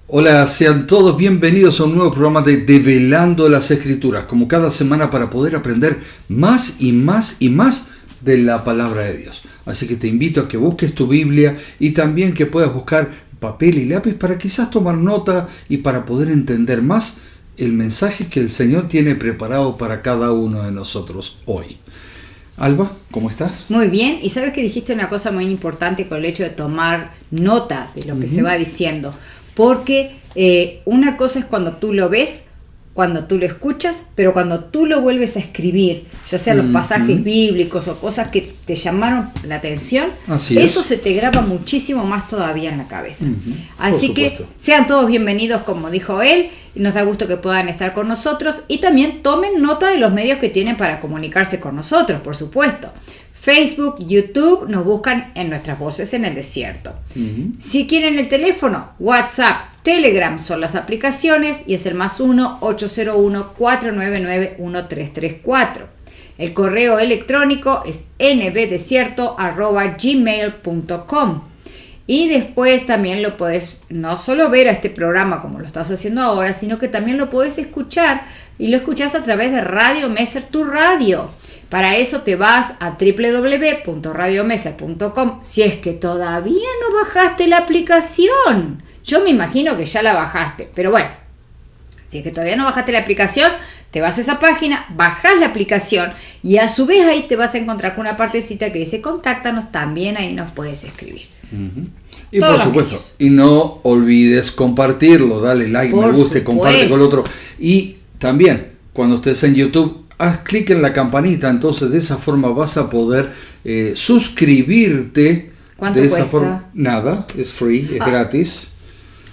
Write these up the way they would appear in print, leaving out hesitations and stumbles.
Hola, sean todos bienvenidos a un nuevo programa de Develando las Escrituras, como cada semana para poder aprender más y más y más de la palabra de Dios. Así que te invito a que busques tu Biblia y también que puedas buscar papel y lápiz para quizás tomar nota y para poder entender más el mensaje que el Señor tiene preparado para cada uno de nosotros hoy. Alba, ¿cómo estás? Muy bien, y sabes que dijiste una cosa muy importante con el hecho de tomar nota de lo que se va diciendo. Porque una cosa es cuando tú lo ves, cuando tú lo escuchas, pero cuando tú lo vuelves a escribir, ya sea los pasajes bíblicos o cosas que te llamaron la atención, eso se te graba muchísimo más todavía en la cabeza. Así que sean todos bienvenidos, como dijo él, y nos da gusto que puedan estar con nosotros y también tomen nota de los medios que tienen para comunicarse con nosotros, por supuesto. Facebook, YouTube, nos buscan en Nuestras Voces en el Desierto. Si quieren el teléfono, WhatsApp, Telegram son las aplicaciones y es el +1 801 499 1334. El correo electrónico es nbdesierto@gmail.com. Y después también lo puedes no solo ver a este programa como lo estás haciendo ahora, sino que también lo puedes escuchar y lo escuchás a través de Radio Meser, tu radio. Para eso te vas a www.radiomeser.com si es que todavía no bajaste la aplicación. Yo me imagino que ya la bajaste, pero bueno, si es que todavía no bajaste la aplicación, te vas a esa página, bajás la aplicación y a su vez ahí te vas a encontrar con una partecita que dice contáctanos, también ahí nos puedes escribir. Y por supuesto, y no olvides compartirlo, dale like, me gusta, comparte con el otro. Y también, cuando estés en YouTube, haz clic en la campanita, entonces de esa forma vas a poder suscribirte. ¿Cuánto de cuesta? Esa forma, nada, es free, es gratis.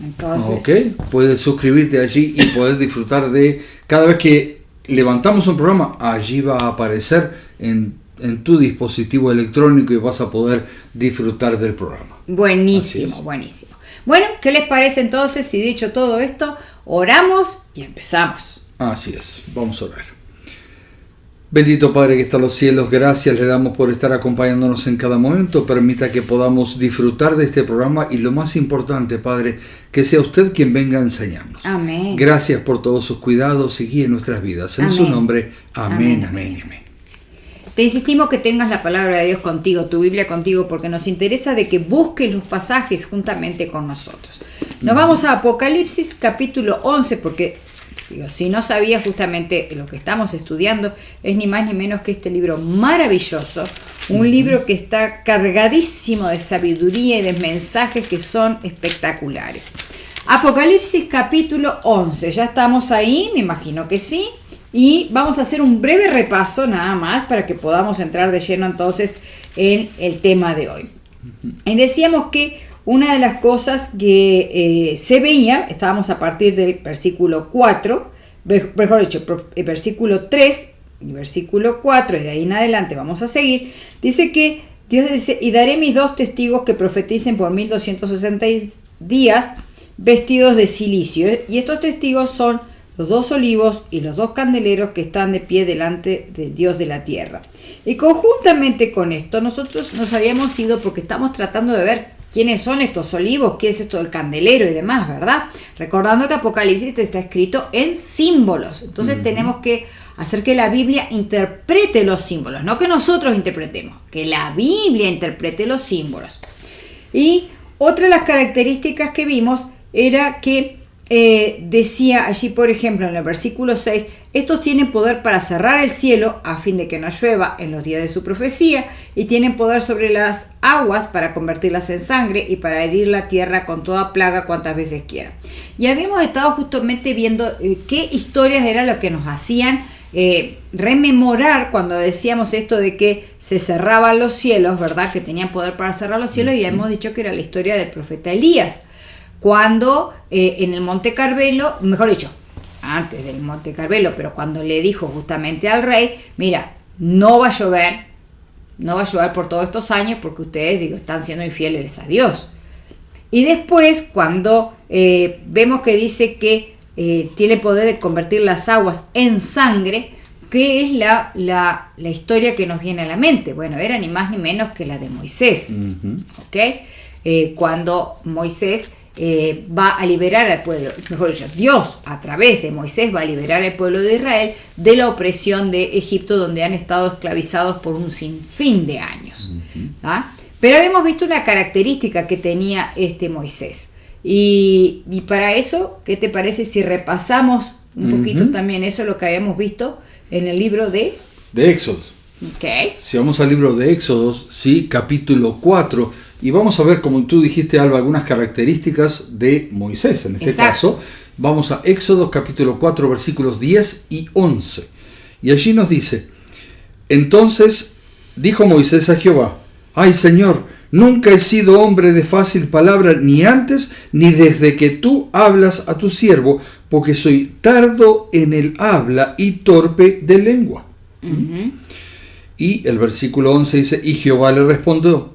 Entonces, puedes suscribirte allí y poder disfrutar de cada vez que levantamos un programa, allí va a aparecer en tu dispositivo electrónico y vas a poder disfrutar del programa. Buenísimo, buenísimo. Bueno, ¿qué les parece entonces si dicho todo esto, oramos y empezamos? Así es, vamos a orar. Bendito Padre que está en los cielos, gracias le damos por estar acompañándonos en cada momento. Permita que podamos disfrutar de este programa y lo más importante, Padre, que sea usted quien venga a enseñarnos. Amén. Gracias por todos sus cuidados y guíe nuestras vidas. En su nombre, amén, amén, amén. Te insistimos que tengas la palabra de Dios contigo, tu Biblia contigo, porque nos interesa de que busques los pasajes juntamente con nosotros. Nos vamos a Apocalipsis capítulo 11, porque si no sabías justamente lo que estamos estudiando, es ni más ni menos que este libro maravilloso, un libro que está cargadísimo de sabiduría y de mensajes que son espectaculares. Apocalipsis capítulo 11, ya estamos ahí, me imagino que sí. Y vamos a hacer un breve repaso nada más para que podamos entrar de lleno entonces en el tema de hoy. Y decíamos que una de las cosas que se veía, estábamos a partir del versículo 4, mejor dicho, el versículo 3 y versículo 4, y de ahí en adelante vamos a seguir, dice que Dios dice, y daré mis 2 testigos que profeticen por 1260 días vestidos de cilicio. Y estos testigos son los 2 olivos y los 2 candeleros que están de pie delante del Dios de la tierra. Y conjuntamente con esto, nosotros nos habíamos ido porque estamos tratando de ver quiénes son estos olivos, qué es esto del candelero y demás, ¿verdad? Recordando que Apocalipsis está escrito en símbolos. Entonces tenemos que hacer que la Biblia interprete los símbolos, no que nosotros interpretemos, que la Biblia interprete los símbolos. Y otra de las características que vimos era que decía allí, por ejemplo, en el versículo 6, estos tienen poder para cerrar el cielo a fin de que no llueva en los días de su profecía, y tienen poder sobre las aguas para convertirlas en sangre y para herir la tierra con toda plaga cuantas veces quieran. Y habíamos estado justamente viendo qué historias era lo que nos hacían rememorar cuando decíamos esto de que se cerraban los cielos, ¿verdad? Que tenían poder para cerrar los cielos, y hemos dicho que era la historia del profeta Elías. Cuando en el Monte Carmelo, mejor dicho, antes del Monte Carmelo, pero cuando le dijo justamente al rey, mira, no va a llover por todos estos años porque ustedes, están siendo infieles a Dios. Y después, cuando vemos que dice que tiene poder de convertir las aguas en sangre, ¿qué es la historia que nos viene a la mente? Bueno, era ni más ni menos que la de Moisés, ¿ok? Cuando Moisés va a liberar al pueblo, mejor dicho, Dios a través de Moisés va a liberar al pueblo de Israel de la opresión de Egipto, donde han estado esclavizados por un sinfín de años. ¿Ah? Pero habíamos visto una característica que tenía este Moisés. Y para eso, ¿qué te parece si repasamos un poquito también eso, lo que habíamos visto en el libro de Éxodos? Okay. Si vamos al libro de Éxodos, sí, capítulo 4, y vamos a ver, como tú dijiste, Alba, algunas características de Moisés. En este caso, vamos a Éxodos capítulo 4, versículos 10 y 11. Y allí nos dice: entonces dijo Moisés a Jehová: ay, Señor, nunca he sido hombre de fácil palabra, ni antes ni desde que tú hablas a tu siervo, porque soy tardo en el habla y torpe de lengua. Y el versículo 11 dice: y Jehová le respondió,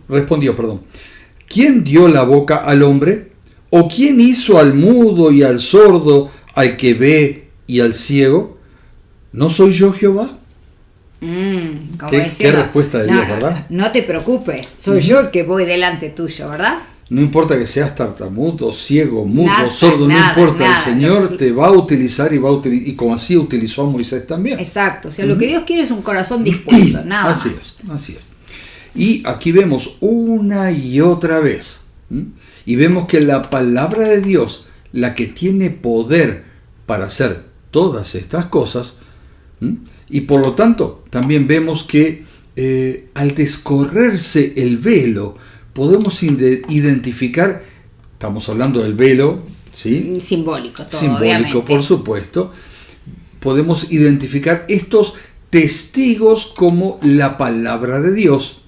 ¿quién dio la boca al hombre? ¿O quién hizo al mudo y al sordo, al que ve y al ciego? ¿No soy yo Jehová? ¿Qué respuesta de Dios, verdad? No te preocupes, soy yo el que voy delante tuyo, ¿verdad? No importa que seas tartamudo, ciego, mudo, sordo, no importa, el Señor te va a utilizar y como así utilizó a Moisés también. Exacto, o sea, lo que Dios quiere es un corazón dispuesto, nada así más. Así es. Y aquí vemos una y otra vez, y vemos que la palabra de Dios, la que tiene poder para hacer todas estas cosas, y por lo tanto también vemos que al descorrerse el velo, podemos identificar, estamos hablando del velo, ¿sí? Simbólico, todo, simbólico, obviamente. Por supuesto. Podemos identificar estos testigos como la palabra de Dios,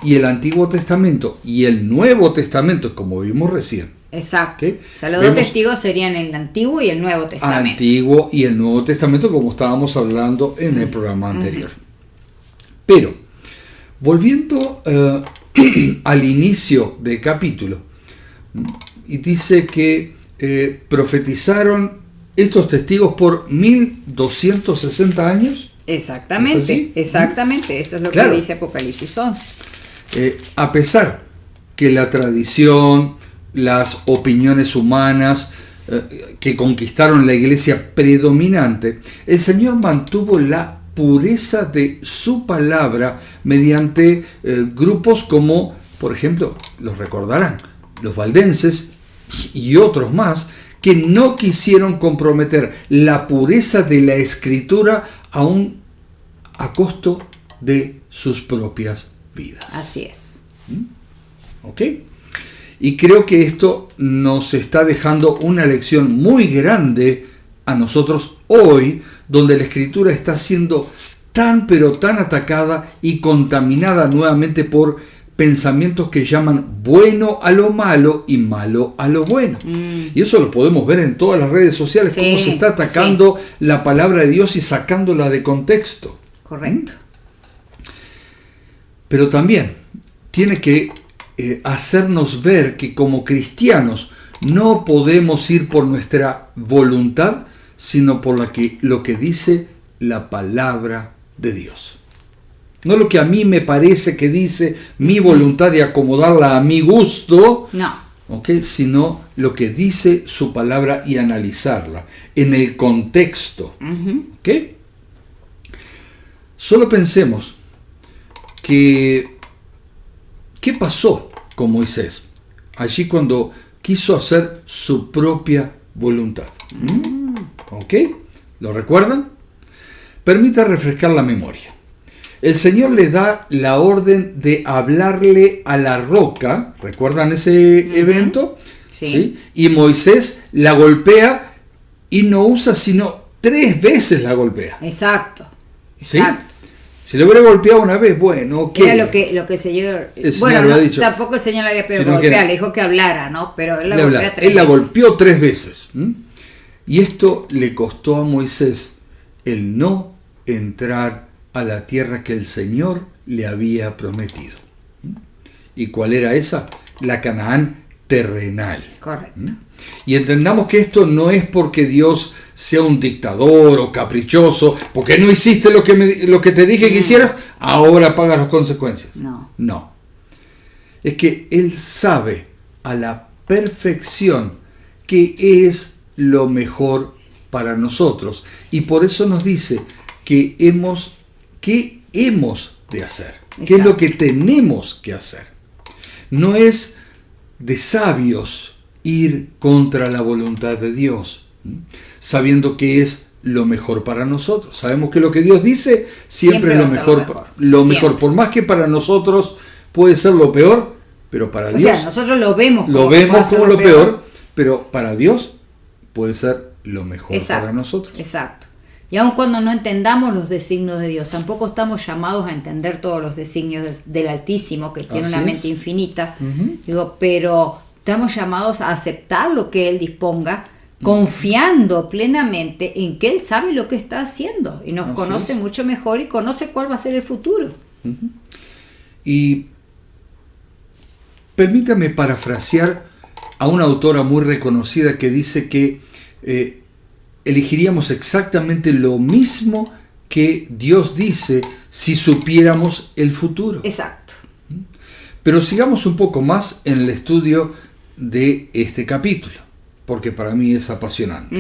y el Antiguo Testamento y el Nuevo Testamento, como vimos recién. Exacto. ¿Okay? O sea, los dos testigos serían el Antiguo y el Nuevo Testamento. Antiguo y el Nuevo Testamento, como estábamos hablando en el programa anterior. Pero, volviendo al inicio del capítulo, y dice que profetizaron estos testigos por 1260 años. Exactamente, exactamente, eso es lo que dice Apocalipsis 11. A pesar que la tradición, las opiniones humanas que conquistaron la iglesia predominante, el Señor mantuvo la pureza de su palabra mediante grupos como, por ejemplo, los recordarán, los valdenses y otros más, que no quisieron comprometer la pureza de la Escritura aún a costo de sus propias vidas. Así es. ¿Ok? Y creo que esto nos está dejando una lección muy grande a nosotros hoy, donde la Escritura está siendo tan pero tan atacada y contaminada nuevamente por pensamientos que llaman bueno a lo malo y malo a lo bueno. Y eso lo podemos ver en todas las redes sociales, cómo se está atacando la palabra de Dios y sacándola de contexto. Correcto. Pero también tiene que hacernos ver que como cristianos no podemos ir por nuestra voluntad, sino por lo que dice la palabra de Dios. No lo que a mí me parece que dice mi voluntad de acomodarla a mi gusto, sino lo que dice su palabra y analizarla en el contexto. Solo pensemos que ¿qué pasó con Moisés allí cuando quiso hacer su propia voluntad? ¿Lo recuerdan? Permita refrescar la memoria. El Señor le da la orden de hablarle a la roca. ¿Recuerdan ese evento? Sí. Y Moisés la golpea y no usa sino 3 veces la golpea. Exacto. ¿Sí? Si le hubiera golpeado una vez, bueno, ok. Era lo que el Señor había dicho. Tampoco el Señor le había pedido golpear, le dijo que hablara, ¿no? Pero él la golpeó 3 veces. Él la golpeó 3 veces. Y esto le costó a Moisés el no entrar a la tierra que el Señor le había prometido. ¿Y cuál era esa? La Canaán terrenal. Correcto. Y entendamos que esto no es porque Dios sea un dictador o caprichoso, porque no hiciste lo que te dije que hicieras, ahora pagas las consecuencias. No. Es que Él sabe a la perfección, que es lo mejor para nosotros. Y por eso nos dice que hemos de hacer, qué es lo que tenemos que hacer. No es de sabios ir contra la voluntad de Dios, sabiendo que es lo mejor para nosotros. Sabemos que lo que Dios dice siempre es lo mejor. Por más que para nosotros puede ser lo peor, pero para Dios... O sea, nosotros lo vemos como lo peor, pero para Dios puede ser lo mejor para nosotros. Exacto. Y aun cuando no entendamos los designios de Dios, tampoco estamos llamados a entender todos los designios del Altísimo, que tiene una mente infinita. Pero estamos llamados a aceptar lo que Él disponga, confiando plenamente en que Él sabe lo que está haciendo y nos conoce mucho mejor y conoce cuál va a ser el futuro. Y permítame parafrasear a una autora muy reconocida que dice que elegiríamos exactamente lo mismo que Dios dice si supiéramos el futuro. Exacto. Pero sigamos un poco más en el estudio de este capítulo, porque para mí es apasionante.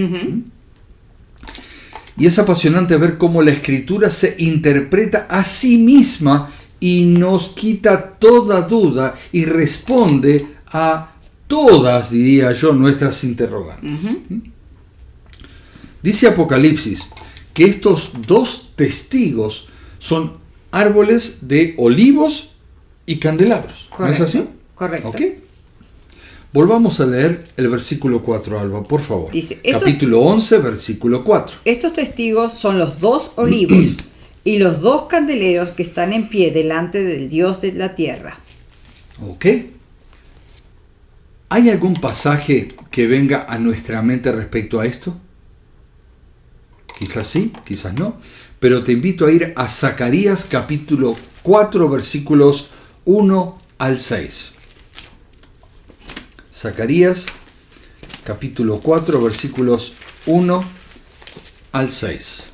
Y es apasionante ver cómo la Escritura se interpreta a sí misma y nos quita toda duda y responde a todas, diría yo, nuestras interrogantes. Dice Apocalipsis que estos dos testigos son árboles de olivos y candelabros. Correcto, ¿No es así? Correcto. ¿Okay? Volvamos a leer el versículo 4, Alba, por favor. Dice, capítulo 11, versículo 4. Estos testigos son los dos olivos y los dos candeleros que están en pie delante del Dios de la tierra. Ok. ¿Hay algún pasaje que venga a nuestra mente respecto a esto? Quizás sí, quizás no. Pero te invito a ir a Zacarías capítulo 4, versículos 1 al 6. Zacarías capítulo 4, versículos 1 al 6.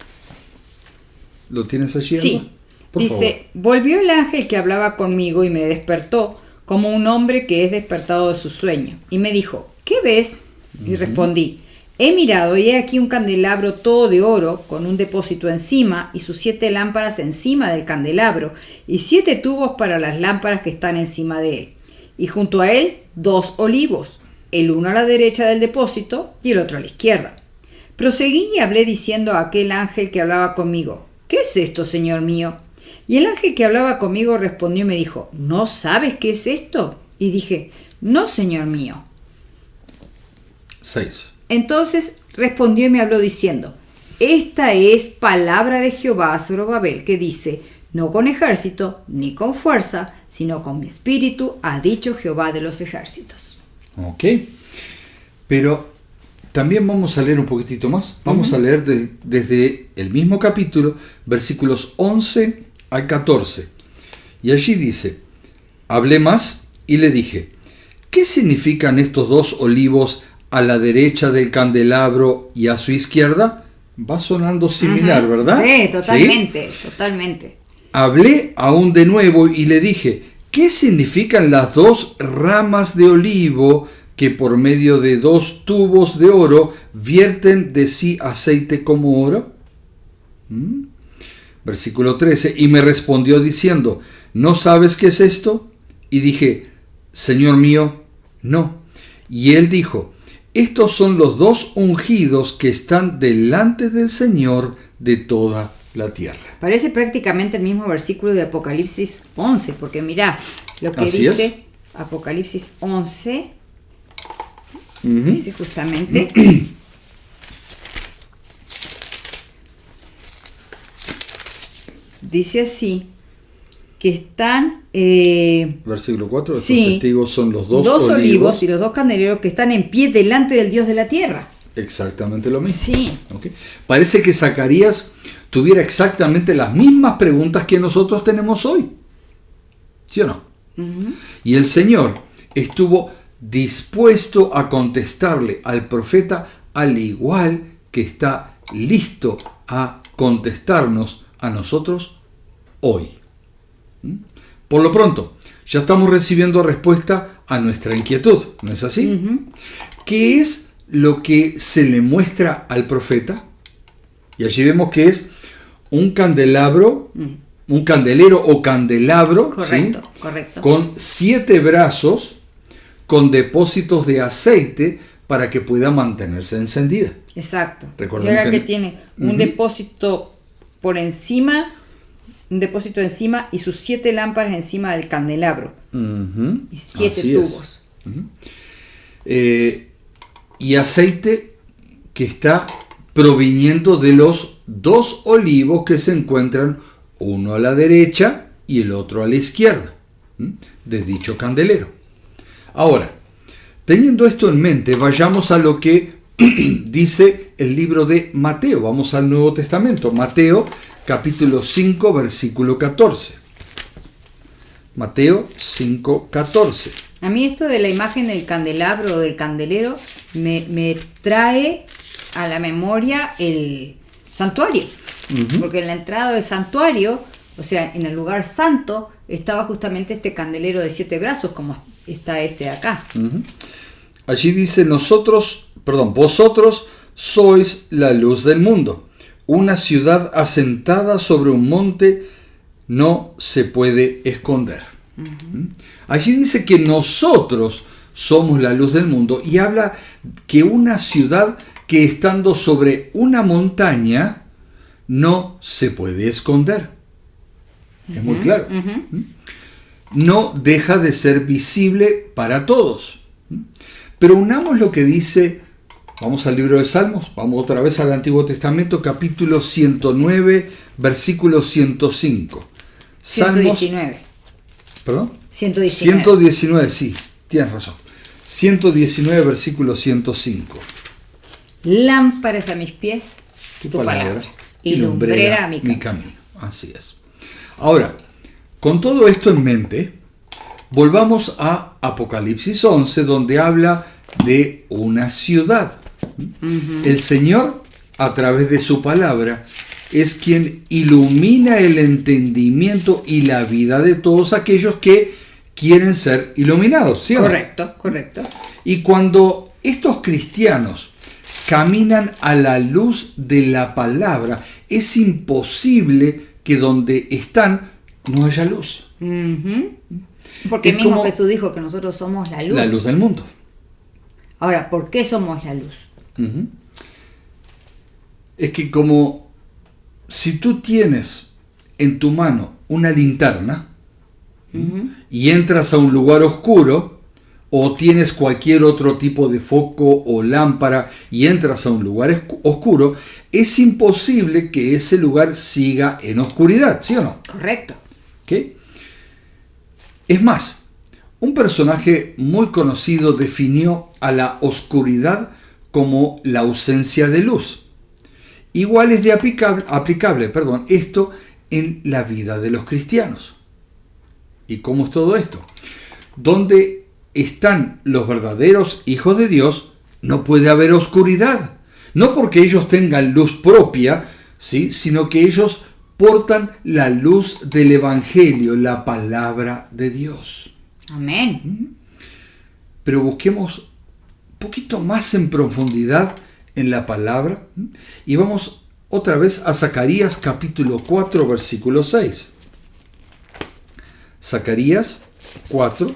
¿Lo tienes allí? Sí. Dice, volvió el ángel que hablaba conmigo y me despertó como un hombre que es despertado de su sueño. Y me dijo, ¿qué ves? Y respondí, he mirado y he aquí un candelabro todo de oro con un depósito encima y sus 7 lámparas encima del candelabro y 7 tubos para las lámparas que están encima de él. Y junto a él 2 olivos, el uno a la derecha del depósito y el otro a la izquierda. Proseguí y hablé diciendo a aquel ángel que hablaba conmigo, ¿qué es esto, Señor mío? Y el ángel que hablaba conmigo respondió y me dijo, ¿no sabes qué es esto? Y dije, no, Señor mío. 6. Entonces respondió y me habló diciendo, esta es palabra de Jehová a Zorobabel, que dice, no con ejército ni con fuerza, sino con mi espíritu, ha dicho Jehová de los ejércitos. Ok, pero también vamos a leer un poquitito más. Vamos a leer desde el mismo capítulo, versículos 11 al 14. Y allí dice, hablé más y le dije, ¿qué significan estos 2 olivos a la derecha del candelabro y a su izquierda? Va sonando similar, ¿verdad? Sí, totalmente, totalmente. Hablé aún de nuevo y le dije, ¿qué significan las 2 ramas de olivo que por medio de 2 tubos de oro vierten de sí aceite como oro? Versículo 13, y me respondió diciendo, ¿no sabes qué es esto? Y dije, Señor mío, no. Y él dijo, estos son los 2 ungidos que están delante del Señor de toda la tierra. Parece prácticamente el mismo versículo de Apocalipsis 11, porque mirá lo que Así dice es. Apocalipsis 11, dice justamente, dice así, que están... Versículo 4, estos sí, testigos son los 2 olivos y los 2 candeleros que están en pie delante del Dios de la tierra. Exactamente lo mismo. Sí. Okay. Parece que Zacarías tuviera exactamente las mismas preguntas que nosotros tenemos hoy. ¿Sí o no? Y el Señor estuvo dispuesto a contestarle al profeta al igual que está listo a contestarnos a nosotros hoy. Por lo pronto, ya estamos recibiendo respuesta a nuestra inquietud, ¿no es así? Ujú. ¿Qué es lo que se le muestra al profeta? Y allí vemos que es un candelabro, un candelero o candelabro, Correcto, ¿sí? correcto. Con 7 brazos, con depósitos de aceite para que pueda mantenerse encendida. Exacto. Recordemos Llega que- que tiene un depósito por encima, un depósito encima y sus 7 lámparas encima del candelabro. Ujú, Y 7 así es. tubos. Y aceite que está proviniendo de los 2 olivos que se encuentran uno a la derecha y el otro a la izquierda de dicho candelero. Ahora, teniendo esto en mente, vayamos a lo que dice el libro de Mateo. Vamos al Nuevo Testamento. Mateo capítulo 5 versículo 14. Mateo 5, 14. A mí esto de la imagen del candelabro o del candelero me trae a la memoria el santuario. Porque en la entrada del santuario, o sea, en el lugar santo, estaba justamente este candelero de 7 brazos, como está este de acá. Allí dice vosotros sois la luz del mundo. Una ciudad asentada sobre un monte no se puede esconder. Allí dice que nosotros somos la luz del mundo y habla que una ciudad que estando sobre una montaña no se puede esconder. Es muy claro. No deja de ser visible para todos. Pero unamos lo que dice, vamos al libro de Salmos, vamos otra vez al Antiguo Testamento, capítulo 109, versículo 105. Salmos, 119. ¿perdón? 119. 119, sí, tienes razón. 119, versículo 105. Lámparas a mis pies, tu palabra. Y lumbrera a mi camino. Así es. Ahora, con todo esto en mente, volvamos a Apocalipsis 11, donde habla de una ciudad. El Señor, a través de su palabra, es quien ilumina el entendimiento y la vida de todos aquellos que quieren ser iluminados, ¿sí o no? Correcto, correcto. Y cuando estos cristianos caminan a la luz de la palabra, es imposible que donde están no haya luz. Porque Es mismo como Jesús dijo que nosotros somos la luz. La luz del mundo. Ahora, ¿por qué somos la luz? Es que como si tú tienes en tu mano una linterna y entras a un lugar oscuro, o tienes cualquier otro tipo de foco o lámpara y entras a un lugar oscuro, es imposible que ese lugar siga en oscuridad, ¿sí o no? Correcto. ¿Okay? Es más, un personaje muy conocido definió a la oscuridad como la ausencia de luz. Igual es de aplicable esto en la vida de los cristianos. ¿Y cómo es todo esto? Donde están los verdaderos hijos de Dios, no puede haber oscuridad. No porque ellos tengan luz propia, ¿sí? Sino que ellos portan la luz del Evangelio, la palabra de Dios. Amén. Pero busquemos un poquito más en profundidad en la palabra y vamos otra vez a Zacarías capítulo 4 versículo 6. Zacarías 4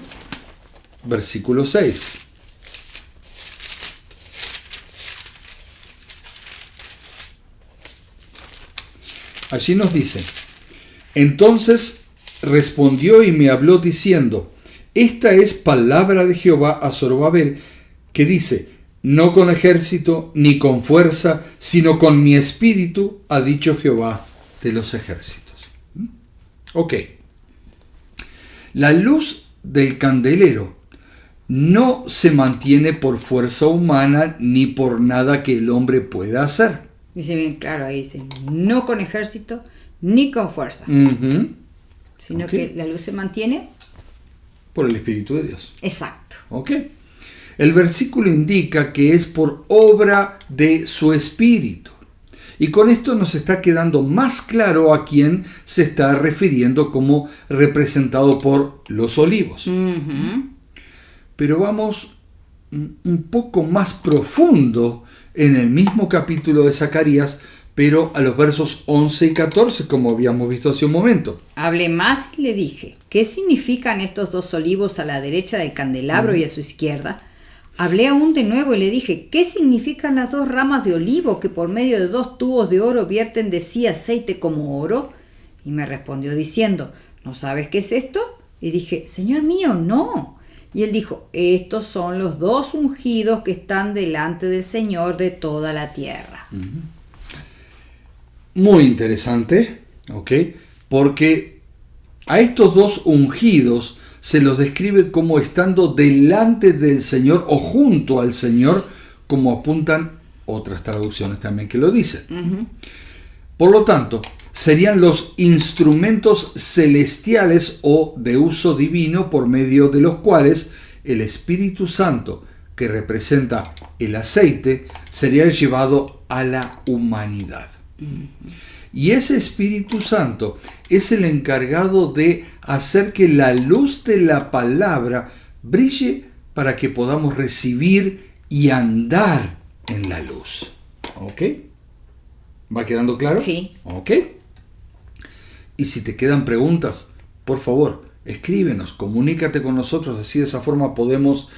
versículo 6. Allí nos dice: entonces respondió y me habló diciendo: esta es palabra de Jehová a Zorobabel, que dice: no con ejército ni con fuerza, sino con mi espíritu, ha dicho Jehová de los ejércitos. Ok. La luz del candelero no se mantiene por fuerza humana ni por nada que el hombre pueda hacer. Dice bien claro, ahí dice, no con ejército ni con fuerza, sino que la luz se mantiene por el Espíritu de Dios. Exacto. Ok. El versículo indica que es por obra de su Espíritu. Y con esto nos está quedando más claro a quién se está refiriendo como representado por los olivos. Pero vamos un poco más profundo en el mismo capítulo de Zacarías, pero a los versos 11 y 14, como habíamos visto hace un momento. Hablé más y le dije, ¿qué significan estos dos olivos a la derecha del candelabro y a su izquierda? Hablé aún de nuevo y le dije, ¿qué significan las dos ramas de olivo que por medio de dos tubos de oro vierten de sí aceite como oro? Y me respondió diciendo, ¿no sabes qué es esto? Y dije, Señor mío, no. Y él dijo, estos son los dos ungidos que están delante del Señor de toda la tierra. Muy interesante, ¿ok? Porque a estos dos ungidos se los describe como estando delante del Señor o junto al Señor, como apuntan otras traducciones también que lo dicen. Por lo tanto, serían los instrumentos celestiales o de uso divino por medio de los cuales el Espíritu Santo, que representa el aceite, sería llevado a la humanidad. Y ese Espíritu Santo es el encargado de hacer que la luz de la palabra brille para que podamos recibir y andar en la luz. ¿Ok? ¿Va quedando claro? Sí. ¿Ok? Y si te quedan preguntas, por favor, escríbenos, comunícate con nosotros, así de esa forma podemos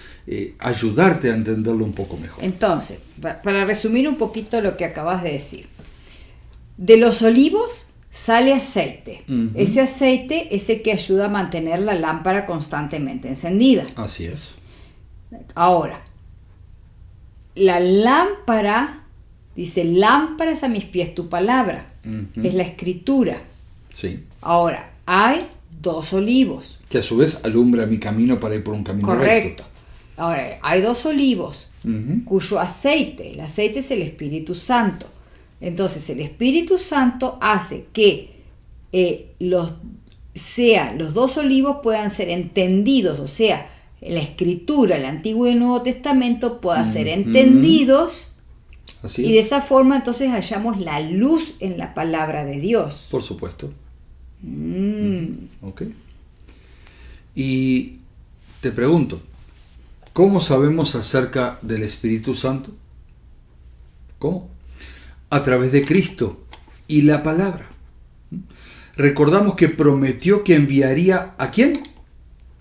ayudarte a entenderlo un poco mejor. Entonces, para resumir un poquito lo que acabas de decir. De los olivos sale aceite. Ese aceite es el que ayuda a mantener la lámpara constantemente encendida. Así es. Ahora, la lámpara, dice, lámpara es a mis pies tu palabra. Es la escritura. Sí. Ahora, hay dos olivos. Que a su vez alumbra mi camino para ir por un camino Correcto. recto. Ahora, hay dos olivos cuyo aceite, el aceite es el Espíritu Santo. Entonces, el Espíritu Santo hace que los dos olivos puedan ser entendidos, o sea, la Escritura, el Antiguo y el Nuevo Testamento puedan ser entendidos. Así y de es. esa forma entonces hallamos la luz en la palabra de Dios. Por supuesto. Ok. Y te pregunto, ¿cómo sabemos acerca del Espíritu Santo? ¿Cómo? A través de Cristo y la palabra. Recordamos que prometió que enviaría ¿a quién?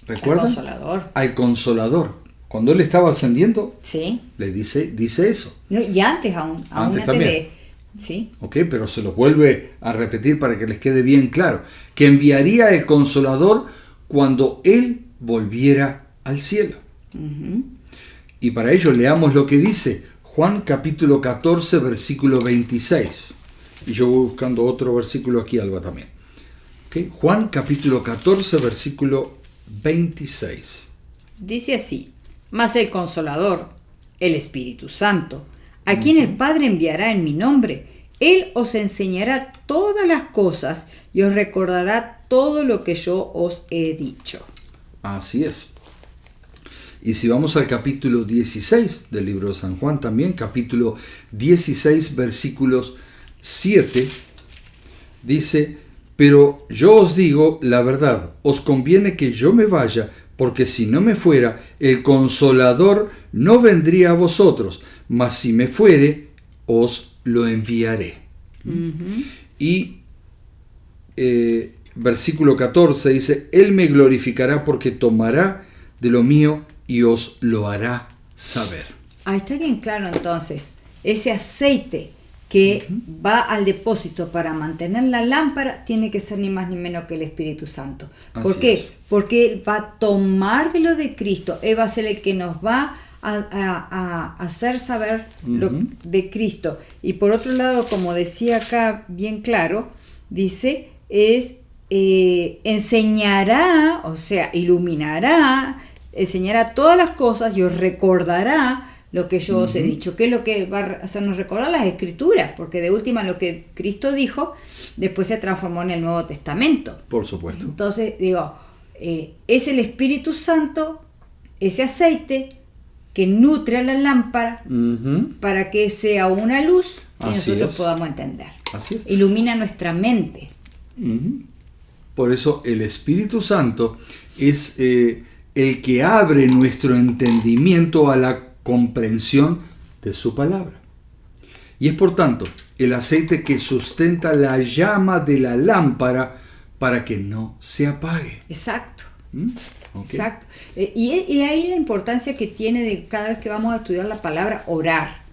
¿Recuerdan? Al Consolador. Al Consolador. Cuando él estaba ascendiendo, Sí. le dice eso. No, y antes aún antes también. de... Sí. Ok, pero se los vuelve a repetir para que les quede bien claro. Que enviaría el Consolador cuando él volviera al cielo. Y para ello leamos lo que dice Juan capítulo 14, versículo 26. Y yo voy buscando otro versículo aquí, Alba, también. ¿Okay? Juan capítulo 14, versículo 26. Dice así: mas el Consolador, el Espíritu Santo, a quien el Padre enviará en mi nombre, Él os enseñará todas las cosas y os recordará todo lo que yo os he dicho. Así es. Y si vamos al capítulo 16 del libro de San Juan también, capítulo 16, versículos 7, dice: pero yo os digo la verdad, os conviene que yo me vaya, porque si no me fuera, el Consolador no vendría a vosotros, mas si me fuere, os lo enviaré. Y versículo 14 dice: Él me glorificará porque tomará de lo mío y os lo hará saber. Ah, está bien claro entonces. Ese aceite que va al depósito para mantener la lámpara tiene que ser ni más ni menos que el Espíritu Santo. ¿Por Así qué? es. Porque Él va a tomar de lo de Cristo. Él va a ser el que nos va a hacer saber lo de Cristo. Y por otro lado, como decía acá bien claro, dice, enseñará, o sea, iluminará, enseñará todas las cosas y os recordará lo que yo os he dicho. ¿Qué es lo que va a hacernos recordar? Las Escrituras, porque de última lo que Cristo dijo después se transformó en el Nuevo Testamento. Por supuesto. Entonces, digo, es el Espíritu Santo, ese aceite que nutre a la lámpara para que sea una luz que nosotros podamos entender. Así es. Ilumina nuestra mente. Por eso el Espíritu Santo es el que abre nuestro entendimiento a la comprensión de su palabra. Y es por tanto el aceite que sustenta la llama de la lámpara para que no se apague. Exacto. Okay. Exacto. Y ahí la importancia que tiene de cada vez que vamos a estudiar la palabra orar.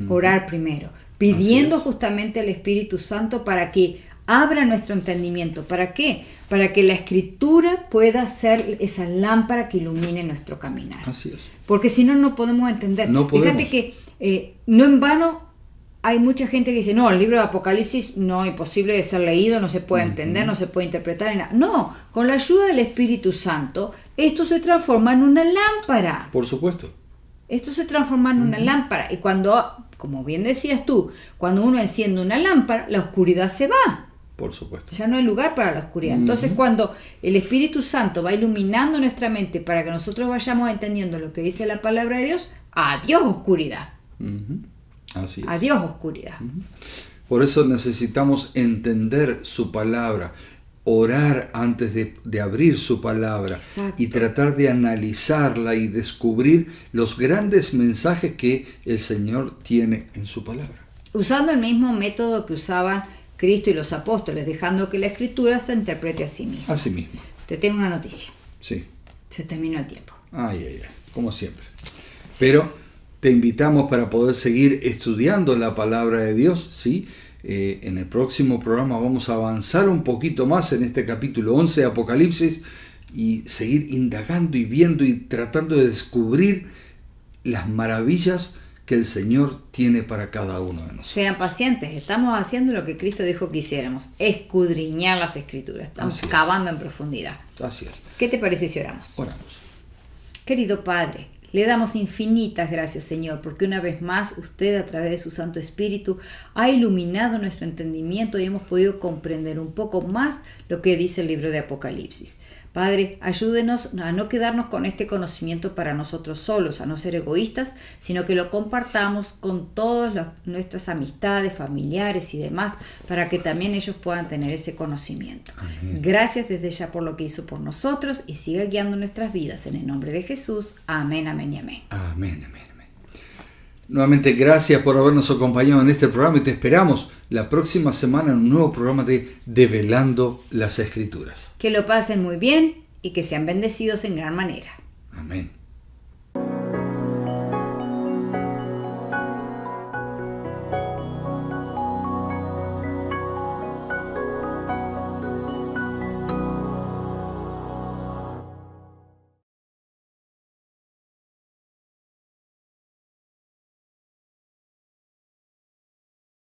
Orar primero, pidiendo justamente al Espíritu Santo para que abra nuestro entendimiento. ¿Para qué? Para que la Escritura pueda ser esa lámpara que ilumine nuestro caminar. Así es. Porque si no, no podemos entender. No podemos. Fíjate que no en vano hay mucha gente que dice, no, el libro de Apocalipsis no es imposible de ser leído, no se puede entender, no se puede interpretar. No, con la ayuda del Espíritu Santo, esto se transforma en una lámpara. Por supuesto. Esto se transforma en una lámpara. Y cuando, como bien decías tú, cuando uno enciende una lámpara, la oscuridad se va. Por supuesto. Ya no hay lugar para la oscuridad. Entonces, cuando el Espíritu Santo va iluminando nuestra mente para que nosotros vayamos entendiendo lo que dice la palabra de Dios, adiós oscuridad. Así es. Adiós oscuridad. Por eso necesitamos entender su palabra, orar antes de abrir su palabra. Exacto. Y tratar de analizarla y descubrir los grandes mensajes que el Señor tiene en su palabra. Usando el mismo método que usaban Cristo y los apóstoles, dejando que la Escritura se interprete a sí misma. Así mismo. Te tengo una noticia. Sí. Se terminó el tiempo. Ay, como siempre. Sí. Pero te invitamos para poder seguir estudiando la palabra de Dios, ¿sí? En el próximo programa vamos a avanzar un poquito más en este capítulo 11 de Apocalipsis y seguir indagando y viendo y tratando de descubrir las maravillas que el Señor tiene para cada uno de nosotros. Sean pacientes, estamos haciendo lo que Cristo dijo que hiciéramos, escudriñar las Escrituras, estamos cavando en profundidad. Así es. ¿Qué te parece si oramos? Oramos. Querido Padre, le damos infinitas gracias, Señor, porque una vez más usted a través de su Santo Espíritu ha iluminado nuestro entendimiento y hemos podido comprender un poco más lo que dice el libro de Apocalipsis. Padre, ayúdenos a no quedarnos con este conocimiento para nosotros solos, a no ser egoístas, sino que lo compartamos con todas nuestras amistades, familiares y demás, para que también ellos puedan tener ese conocimiento. Amén. Gracias desde ya por lo que hizo por nosotros y siga guiando nuestras vidas. En el nombre de Jesús. Amén, amén y amén. Amén, amén, amén. Nuevamente, gracias por habernos acompañado en este programa y te esperamos la próxima semana en un nuevo programa de Develando las Escrituras. Que lo pasen muy bien y que sean bendecidos en gran manera. Amén.